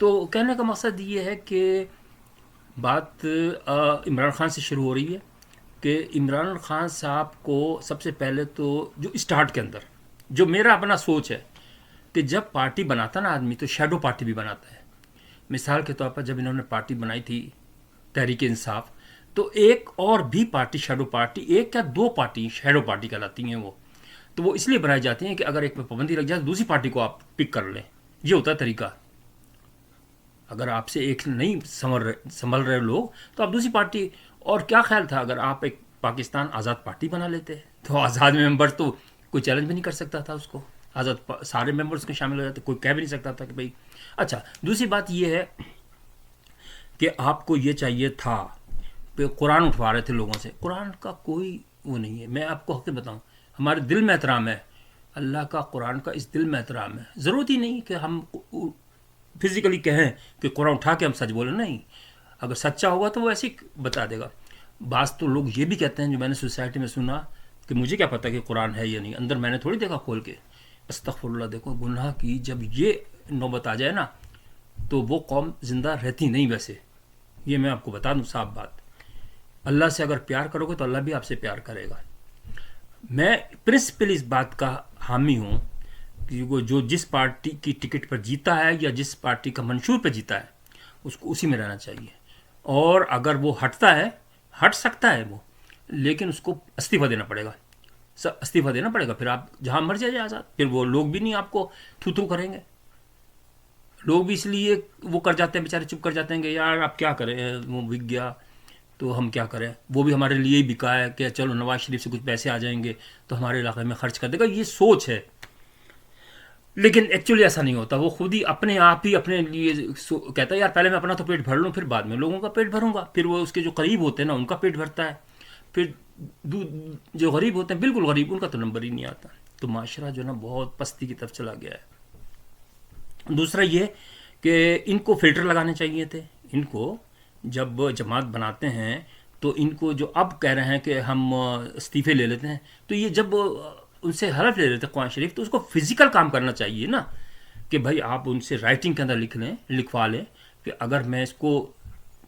تو کہنے کا مقصد یہ ہے کہ بات عمران خان سے شروع ہو رہی ہے کہ عمران خان صاحب کو سب سے پہلے تو جو اسٹارٹ کے اندر جو میرا اپنا سوچ ہے کہ جب پارٹی بناتا نا آدمی تو شیڈو پارٹی بھی بناتا ہے. مثال کے طور پر جب انہوں نے پارٹی بنائی تھی تحریک انصاف تو ایک اور بھی پارٹی شیڈو پارٹی, ایک یا دو پارٹی شیڈو پارٹی کہلاتی ہیں وہ, تو وہ اس لیے بنائی جاتی ہیں کہ اگر ایک پہ پابندی لگ جائے تو دوسری پارٹی کو آپ پک کر لیں. یہ ہوتا ہے طریقہ. اگر آپ سے ایک نہیں سنبھل رہے لوگ تو آپ دوسری پارٹی. اور کیا خیال تھا اگر آپ ایک پاکستان آزاد پارٹی بنا لیتے تو آزاد ممبر تو کوئی چیلنج بھی نہیں کر سکتا تھا اس کو, آزاد سارے ممبرس کے شامل ہو جاتے, کوئی کہہ بھی نہیں سکتا تھا کہ بھائی. اچھا دوسری بات یہ ہے کہ آپ کو یہ چاہیے تھا کہ قرآن اٹھوا رہے تھے لوگوں سے, قرآن کا کوئی وہ نہیں ہے. میں آپ کو حقیقت بتاؤں, ہمارے دل میں احترام ہے اللہ کا, قرآن کا اس دل میں احترام ہے. ضرورت ہی نہیں کہ ہم فزیکلی کہیں کہ قرآن اٹھا کے ہم سچ بولیں, نہیں. اگر سچا ہوگا تو وہ ایسے ہی بتا دے گا. بعض تو لوگ یہ بھی کہتے ہیں جو میں نے سوسائٹی میں سنا کہ مجھے کیا پتا کہ قرآن ہے یا نہیں, اندر میں نے تھوڑی دیکھا کھول کے. استغفر اللہ. دیکھو گناہ کی جب یہ نوبت آ جائے نا تو وہ قوم زندہ رہتی نہیں. ویسے یہ میں آپ کو بتا دوں صاف بات, اللہ سے اگر پیار کرو گے تو اللہ بھی آپ سے پیار کرے گا. میں پرنسپل اس بات کا حامی ہوں کہ وہ جو جس پارٹی کی ٹکٹ پر جیتا ہے یا جس پارٹی کا منشور پہ جیتا ہے اس کو اسی میں رہنا چاہیے. اور اگر وہ ہٹتا ہے, ہٹ سکتا ہے وہ, لیکن اس کو استعفیٰ دینا پڑے گا. استعفیٰ دینا پڑے گا. پھر آپ جہاں مر جائے آزاد, پھر وہ لوگ بھی نہیں آپ کو تھو کریں گے. لوگ بھی اس لیے وہ کر جاتے ہیں بیچارے, چپ کر جاتے ہیں کہ یار آپ کیا کریں, وہ بک گیا تو ہم کیا کریں, وہ بھی ہمارے لیے ہی بکا ہے کہ چلو نواز شریف سے کچھ پیسے آ جائیں گے تو ہمارے علاقے میں خرچ کر دے گا. یہ سوچ ہے, لیکن ایکچولی ایسا نہیں ہوتا. وہ خود ہی اپنے آپ ہی اپنے لیے کہتا ہے یار پہلے میں اپنا تو پیٹ بھر لوں, پھر بعد میں لوگوں کا پیٹ بھروں گا. پھر وہ اس کے جو قریب ہوتے ہیں نا ان کا پیٹ بھرتا ہے, پھر جو غریب ہوتے ہیں بالکل غریب ان کا تو نمبر ہی نہیں آتا. تو معاشرہ جو ہے نا بہت پستی کی طرف چلا گیا ہے. دوسرا یہ کہ ان کو فلٹر لگانے چاہیے تھے. ان کو جب جماعت بناتے ہیں تو ان کو جو اب کہہ رہے ہیں کہ ہم استعفے لے لیتے ہیں, تو یہ جب ان سے حلف لے لیتے ہیں قرآن شریف تو اس کو فزیکل کام کرنا چاہیے نا, کہ بھائی آپ ان سے رائٹنگ کے اندر لکھوا لیں کہ اگر میں اس کو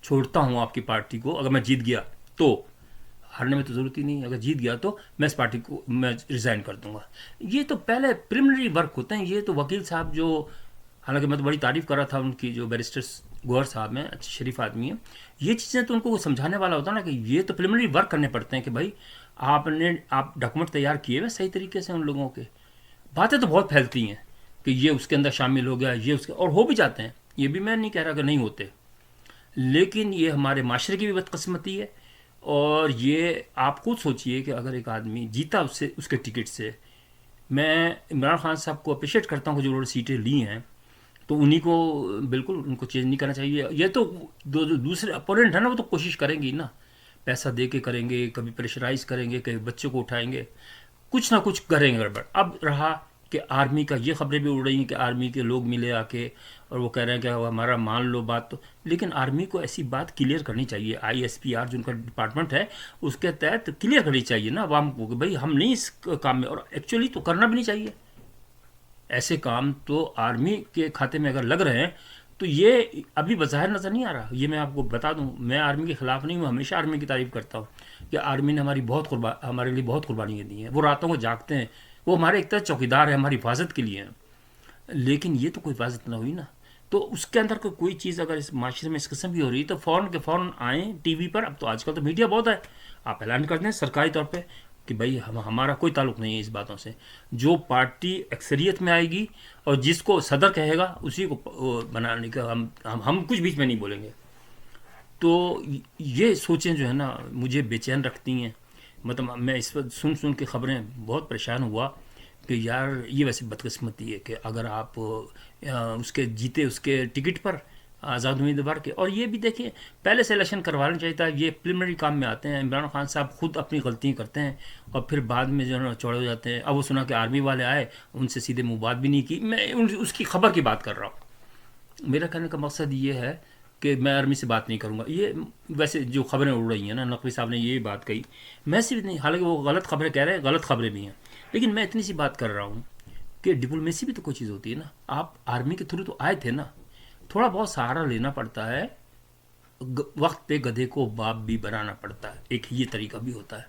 چھوڑتا ہوں آپ کی پارٹی کو, اگر میں جیت گیا تو, ہارنے میں تو ضرورت ہی نہیں, اگر جیت گیا تو میں اس پارٹی کو میں ریزائن کر دوں گا. یہ تو پہلے پریلیمنری ورک ہوتے ہیں. یہ تو وکیل صاحب جو, حالانکہ میں تو بڑی تعریف کر رہا تھا ان کی, جو بیرسٹر گوہر صاحب ہیں, اچھے شریف آدمی ہیں, یہ چیزیں تو ان کو سمجھانے والا ہوتا ہے نا کہ یہ تو پریلیمنری ورک کرنے پڑتے ہیں کہ بھائی آپ ڈاکومنٹ تیار کیے ہوئے صحیح طریقے سے. ان لوگوں کے باتیں تو بہت پھیلتی ہیں کہ یہ اس کے اندر شامل ہو گیا, یہ اس کے, اور ہو بھی جاتے ہیں, یہ بھی میں نہیں کہہ رہا کہ نہیں ہوتے, لیکن یہ ہمارے معاشرے کی بھی بدقسمتی ہے. اور یہ آپ خود سوچئے کہ اگر ایک آدمی جیتا اس کے ٹکٹ سے, میں عمران خان صاحب کو اپریشیٹ کرتا ہوں کہ جو انہوں نے سیٹیں لی ہیں تو انہی کو بالکل ان کو چینج نہیں کرنا چاہیے. یہ تو جو دوسرے اپوننٹ ہیں نا وہ تو کوشش کریں گی نا, پیسہ دے کے کریں گے, کبھی پریشرائز کریں گے, کبھی بچوں کو اٹھائیں گے, کچھ نہ کچھ کریں گے گڑبڑ. اب رہا کہ آرمی کا, یہ خبریں بھی اڑ رہی ہیں کہ آرمی کے لوگ ملے آ کے اور وہ کہہ رہے ہیں کہ ہمارا مان لو بات, تو لیکن آرمی کو ایسی بات کلیئر کرنی چاہیے. ISPR جو ان کا ڈپارٹمنٹ ہے اس کے تحت کلیئر کرنی چاہیے نا عوام کو کہ بھائی ہم نہیں اس کام میں, اور ایکچولی تو کرنا بھی نہیں چاہیے ایسے کام. تو آرمی کے کھاتے میں اگر لگ رہے ہیں تو یہ ابھی بظاہر نظر نہیں آ رہا. یہ میں آپ کو بتا دوں, میں آرمی کے خلاف نہیں ہوں, ہمیشہ آرمی کی تعریف کرتا ہوں کہ آرمی نے ہمارے لیے بہت قربانیاں دی ہیں. وہ راتوں کو جاگتے ہیں, وہ ہمارے ایک طرح چوکیدار ہیں, ہماری حفاظت کے لیے ہیں. لیکن یہ تو کوئی حفاظت نہ ہوئی نا. تو اس کے اندر کوئی چیز اگر اس معاشرے میں اس قسم کی ہو رہی ہے تو فوراً آئیں ٹی وی پر. اب تو آج کل تو میڈیا بہت ہے, آپ اعلان کر دیں سرکاری طور پہ کہ بھائی ہمارا کوئی تعلق نہیں ہے اس باتوں سے. جو پارٹی اکثریت میں آئے گی اور جس کو صدر کہے گا اسی کو بنانے کا ہم کچھ بیچ میں نہیں بولیں گے. تو یہ سوچیں جو ہے نا مجھے بے چین رکھتی ہیں. مطلب میں اس وقت سن کے خبریں بہت پریشان ہوا کہ یار یہ ویسے بدقسمتی ہے کہ اگر آپ اس کے جیتے اس کے ٹکٹ پر آزاد امیدوار کے, اور یہ بھی دیکھیں پہلے سے الیکشن کروا لینا چاہیے تھا. یہ پریلیمنری کام میں آتے ہیں. عمران خان صاحب خود اپنی غلطیاں کرتے ہیں اور پھر بعد میں جو ہے نا چوڑے ہو جاتے ہیں. اب وہ سنا کہ آرمی والے آئے, ان سے سیدھے منہ بات بھی نہیں کی. میں اس کی خبر کی بات کر رہا ہوں. میرا کہنے کا مقصد یہ ہے کہ میں آرمی سے بات نہیں کروں گا. یہ ویسے جو خبریں اڑ رہی ہیں نا, نقوی صاحب نے یہ بات کہی, میں صرف نہیں, حالانکہ وہ غلط خبریں کہہ رہے ہیں, غلط خبریں بھی ہیں, لیکن میں اتنی سی بات کر رہا ہوں کہ ڈپلومیسی بھی تو کوئی چیز ہوتی ہے نا. آپ آرمی کے تھرو تو آئے تھے نا, تھوڑا بہت سہارا لینا پڑتا ہے، وقت پہ گدھے کو باپ بھی بنانا پڑتا ہے، ایک یہ طریقہ بھی ہوتا ہے.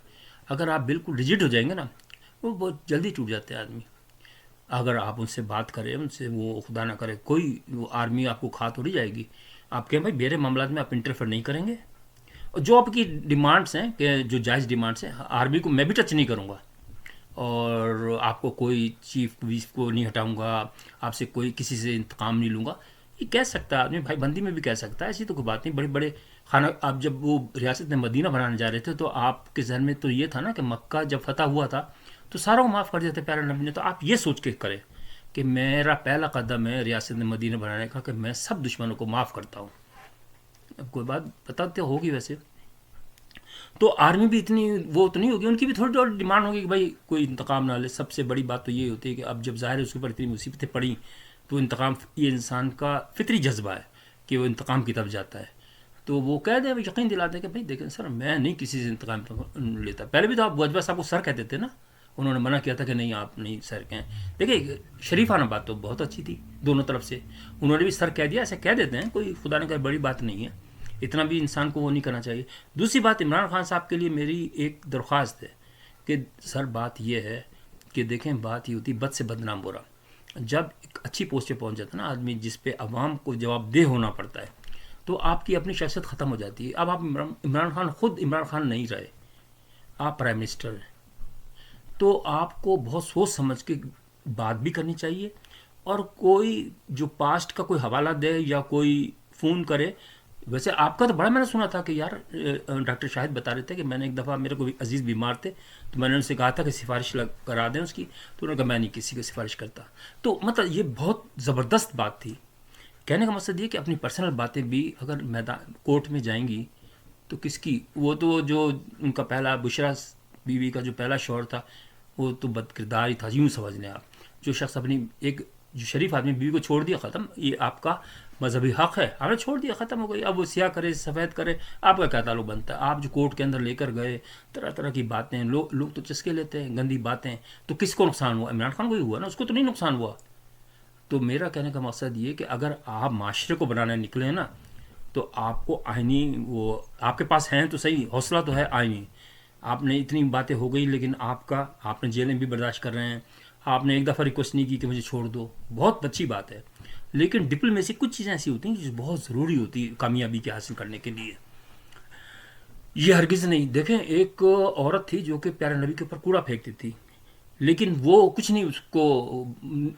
اگر آپ بالکل ریجڈ ہو جائیں گے نا، وہ بہت جلدی ٹوٹ جاتے ہیں آدمی. اگر آپ ان سے بات کریں، ان سے وہ خدا نہ کرے کوئی وہ آرمی آپ کو کھا تو نہیں جائے گی، آپ کہیں بھائی میرے معاملات میں آپ انٹرفیئر نہیں کریں گے، اور جو آپ کی ڈیمانڈس ہیں کہ جو جائز ڈیمانڈس ہیں، آرمی کو میں بھی ٹچ نہیں کروں گا، اور آپ کو کوئی چیف ویف کو نہیں ہٹاؤں گا، آپ سے کوئی کسی سے انتقام نہیں لوں گا، یہ کہہ سکتا ہے آدمی، بھائی بندی میں بھی کہہ سکتا ہے، ایسی تو کوئی بات نہیں. بڑے بڑے خانہ، آپ جب وہ ریاست میں مدینہ بنانے جا رہے تھے تو آپ کے ذہن میں تو یہ تھا نا کہ مکہ جب فتح ہوا تھا تو سارا کو معاف کر دیتے پیارے نبی نے. تو آپ یہ سوچ کے کریں کہ میرا پہلا قدم ہے ریاست مدینہ بنانے کا کہ میں سب دشمنوں کو معاف کرتا ہوں. اب کوئی بات بتاتے ہوگی ویسے تو آرمی بھی اتنی وہ تو نہیں ہوگی، ان کی بھی تھوڑی تھوڑی ڈیمانڈ ہوگی کہ بھائی کوئی انتقام نہ لے. سب سے بڑی بات تو یہ ہوتی ہے کہ اب جب ظاہر ہے اس کے اوپر اتنی مصیبتیں پڑیں تو انتقام، یہ انسان کا فطری جذبہ ہے کہ وہ انتقام کی طرف جاتا ہے. تو وہ کہہ دیں، یقین دلا دیں کہ بھائی دیکھیں سر میں نہیں کسی سے انتقام لیتا. پہلے بھی تو آپ وجبہ صاحب کو سر کہتے تھے نا، انہوں نے منع کیا تھا کہ نہیں آپ نہیں سر کہیں. دیکھیں شریفانہ بات تو بہت اچھی تھی دونوں طرف سے، انہوں نے بھی سر کہہ دیا، ایسے کہہ دیتے ہیں، کوئی خدا نے کہا بڑی بات نہیں ہے، اتنا بھی انسان کو وہ نہیں کرنا چاہیے. دوسری بات عمران خان صاحب کے لیے میری ایک درخواست ہے کہ سر بات یہ ہے کہ دیکھیں بات یہ ہوتی بد سے بدنام برا. جب ایک اچھی پوسٹ پہ پہنچ جاتا ہے نا آدمی جس پہ عوام کو جواب دہ ہونا پڑتا ہے تو آپ کی اپنی شخصیت ختم ہو جاتی ہے. اب آپ عمران خان خود عمران خان نہیں رہے، آپ پرائم منسٹر ہیں، تو آپ کو بہت سوچ سمجھ کے بات بھی کرنی چاہیے. اور کوئی جو پاسٹ کا کوئی حوالہ دے یا کوئی فون کرے، ویسے آپ کا تو بڑا میں نے سنا تھا کہ یار ڈاکٹر شاہد بتا رہے تھے کہ میں نے ایک دفعہ میرے کو عزیز بیمار تھے تو میں نے ان سے کہا تھا کہ سفارش کرا دیں اس کی، تو انہوں نے کہا میں نہیں کسی کو سفارش کرتا. تو مطلب یہ بہت زبردست بات تھی. کہنے کا مقصد یہ کہ اپنی پرسنل باتیں بھی اگر میدان کورٹ میں جائیں گی تو کس کی، وہ تو جو ان کا پہلا بشرا بیوی کا جو پہلا شوہر تھا وہ تو بد کردار ہی تھا، یوں سمجھ لیں آپ. جو شخص اپنی ایک جو شریف آدمی بیوی کو چھوڑ دیا، ختم، یہ آپ کا مذہبی حق ہے، آپ نے چھوڑ دیا، ختم ہو گئی. اب وہ سیاہ کرے سفید کرے، آپ کا کیا تعلق بنتا ہے؟ آپ جو کورٹ کے اندر لے کر گئے طرح طرح کی باتیں، لوگ تو چسکے لیتے ہیں گندی باتیں، تو کس کو نقصان ہوا؟ عمران خان کو ہی ہوا نا، اس کو تو نہیں نقصان ہوا. تو میرا کہنے کا مقصد یہ کہ اگر آپ معاشرے کو بنانے نکلے ہیں نا تو آپ کو آئینی وہ آپ کے پاس ہیں تو صحیح، حوصلہ تو ہے آئینی. آپ نے اتنی باتیں ہو گئی لیکن آپ نے جیلیں بھی برداشت کر رہے ہیں، آپ نے ایک دفعہ ریکویسٹ نہیں کی کہ مجھے چھوڑ دو، بہت اچھی بات ہے. لیکن ڈپلومیسی کچھ چیزیں ایسی ہوتی ہیں جو بہت ضروری ہوتی ہے کامیابی کے حاصل کرنے کے لیے. یہ ہرگز نہیں. دیکھیں ایک عورت تھی جو کہ پیارے نبی کے اوپر کوڑا پھینکتی تھی، لیکن وہ کچھ نہیں، اس کو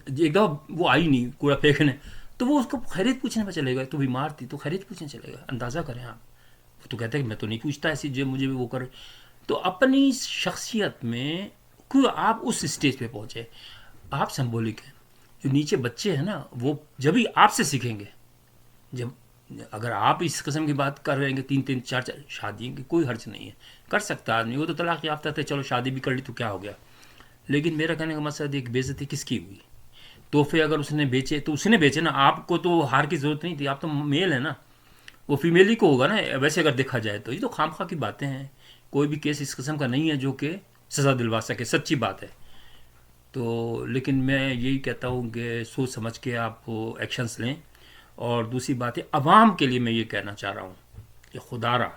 ایک دفعہ وہ آئی نہیں کوڑا پھینکنے تو وہ اس کو خیریت پوچھنے میں چلے گئے. تو بیمار تھی تو خیریت پوچھنے چلے گئے. اندازہ کریں آپ. وہ تو کہتے ہیں کہ میں تو نہیں پوچھتا ایسی جو مجھے وہ کرے. تو اپنی شخصیت میں کیوں آپ اس اسٹیج پہ پہنچے. آپ سمبولک ہیں. جو نیچے بچے ہیں نا وہ جبھی آپ سے سیکھیں گے. جب اگر آپ اس قسم کی بات کر رہے ہیں کہ 3 4 شادی کی کوئی حرج نہیں ہے، کر سکتا آدمی، وہ تو طلاق یافتہ تھے، چلو شادی بھی کر لی تو کیا ہو گیا. لیکن میرا کہنے کا مقصد ایک بے عزتی کس کی ہوئی. تحفے اگر اس نے بیچے تو اس نے بیچے نا، آپ کو تو ہار کی ضرورت نہیں تھی، آپ تو میل ہے نا، وہ فیمیل ہی کو ہوگا نا ویسے اگر دیکھا جائے تو. یہ تو خام خواہ کی باتیں ہیں، کوئی بھی کیس اس قسم کا نہیں ہے جو کہ سزا دلوا سکے، سچی بات ہے. تو لیکن میں یہی کہتا ہوں کہ سوچ سمجھ کے آپ ایکشنز لیں. اور دوسری بات ہے عوام کے لیے میں یہ کہنا چاہ رہا ہوں کہ خدا را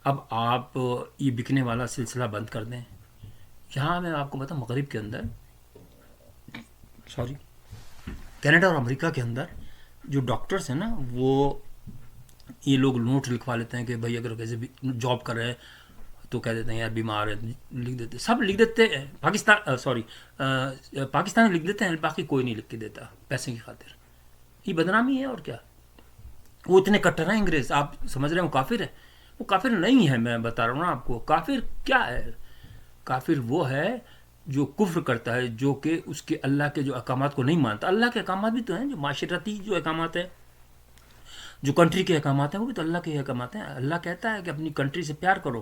اب آپ یہ بکنے والا سلسلہ بند کر دیں. یہاں میں آپ کو بتاؤں مغرب کے اندر، کینیڈا اور امریکہ کے اندر جو ڈاکٹرز ہیں نا وہ یہ لوگ نوٹ لکھوا لیتے ہیں کہ بھائی اگر کیسے بھی جاب کر رہے ہیں تو کہہ دیتے ہیں یار بیمار ہے، لکھ دیتے، سب لکھ دیتے ہیں. پاکستان لکھ دیتے ہیں، باقی کوئی نہیں لکھ کے دیتا پیسے کی خاطر. یہ بدنامی ہے اور کیا. وہ اتنے کٹر ہیں انگریز، آپ سمجھ رہے ہیں وہ کافر ہے. وہ کافر نہیں ہے، میں بتا رہا ہوں نا آپ کو. کافر کیا ہے؟ کافر وہ ہے جو کفر کرتا ہے، جو کہ اس کے اللہ کے جو احکامات کو نہیں مانتا. اللہ کے احکامات بھی تو ہیں، جو معاشرتی جو احکامات ہیں، جو کنٹری کے احکامات ہیں، وہ بھی تو اللہ کے احکامات ہیں. اللہ کہتا ہے کہ اپنی کنٹری سے پیار کرو،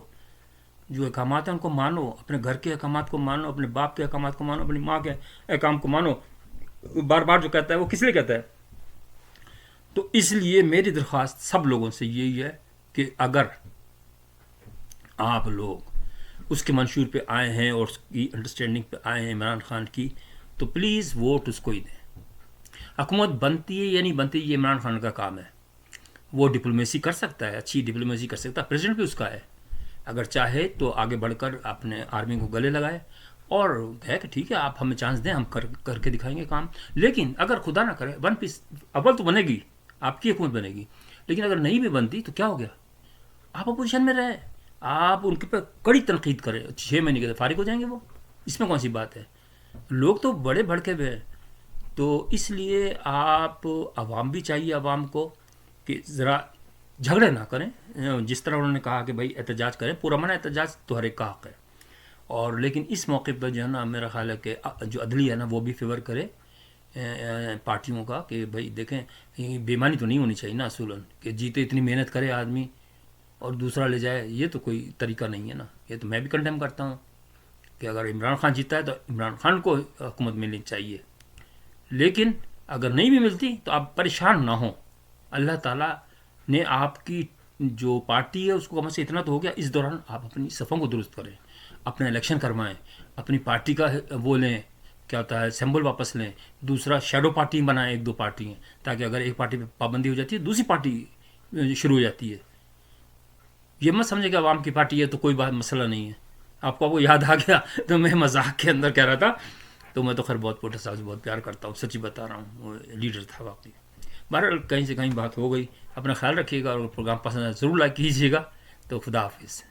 جو احکامات ہیں ان کو مانو، اپنے گھر کے احکامات کو مانو، اپنے باپ کے احکامات کو مانو، اپنی ماں کے احکام کو مانو. بار بار جو کہتا ہے وہ کس لیے کہتا ہے. تو اس لیے میری درخواست سب لوگوں سے یہی ہے کہ اگر آپ لوگ اس کے منشور پہ آئے ہیں اور اس کی انڈرسٹینڈنگ پہ آئے ہیں عمران خان کی، تو پلیز ووٹ اس کو ہی دیں. حکومت بنتی ہے یا نہیں بنتی یہ عمران خان کا کام ہے. وہ ڈپلومیسی کر سکتا ہے, اچھی ڈپلومیسی کر سکتا ہے, پریزیڈنٹ بھی اس کا ہے. اگر چاہے تو آگے بڑھ کر اپنے آرمی کو گلے لگائے اور کہے کہ ٹھیک ہے آپ ہمیں چانس دیں, ہم کر کے دکھائیں گے کام. لیکن اگر خدا نہ کرے ون پیس اول تو بنے گی, آپ کی حکومت بنے گی, لیکن اگر نہیں بھی بنتی تو کیا ہو گیا, آپ اپوزیشن میں رہے, آپ ان کے پہ کڑی تنقید کریں, 6 مہینے کے فارغ ہو جائیں گے وہ, اس میں کون سی بات ہے. لوگ تو بڑے بھڑکے ہوئے ہیں. تو اس لیے آپ عوام بھی چاہیے عوام کو کہ ذرا جھگڑے نہ کریں. جس طرح انہوں نے کہا کہ بھائی احتجاج کریں, پورا منع احتجاج تو ہر ایک کا حق ہے. اور لیکن اس موقع پہ جو ہے نا میرا خیال ہے کہ جو عدلیہ ہے نا وہ بھی فیور کرے پارٹیوں کا کہ بھائی دیکھیں بےمانی تو نہیں ہونی چاہیے نا اصولاً, کہ جیتے اتنی محنت کرے آدمی اور دوسرا لے جائے, یہ تو کوئی طریقہ نہیں ہے نا. یہ تو میں بھی کنڈیم کرتا ہوں کہ اگر عمران خان جیتا ہے تو عمران خان کو حکومت ملنی چاہیے, لیکن اگر نہیں بھی ملتی تو آپ پریشان نہ ہوں. اللہ تعالیٰ نے آپ کی جو پارٹی ہے اس کو کم سے اتنا تو ہو گیا, اس دوران آپ اپنی صفوں کو درست کریں, اپنا الیکشن کروائیں, اپنی پارٹی کا وہ لیں, کیا ہوتا ہے سمبل واپس لیں, دوسرا شیڈو پارٹی بنائیں, 1-2 پارٹی ہیں, تاکہ اگر ایک پارٹی پہ پابندی ہو جاتی ہے دوسری پارٹی شروع ہو جاتی ہے. یہ مت سمجھے کہ عوام کی پارٹی ہے تو کوئی بات مسئلہ نہیں ہے. آپ کو وہ یاد آ گیا تو میں مذاق کے اندر کہہ رہا تھا, تو میں تو خیر بہت پوٹا صاحب سے بہت پیار کرتا ہوں, سچی بتا رہا ہوں, وہ لیڈر تھا واقعی. بہرحال کہیں سے کہیں بات ہو گئی, اپنا خیال رکھیے گا, اور پروگرام پسند ہے ضرور لائک کیجیے گا. تو خدا حافظ.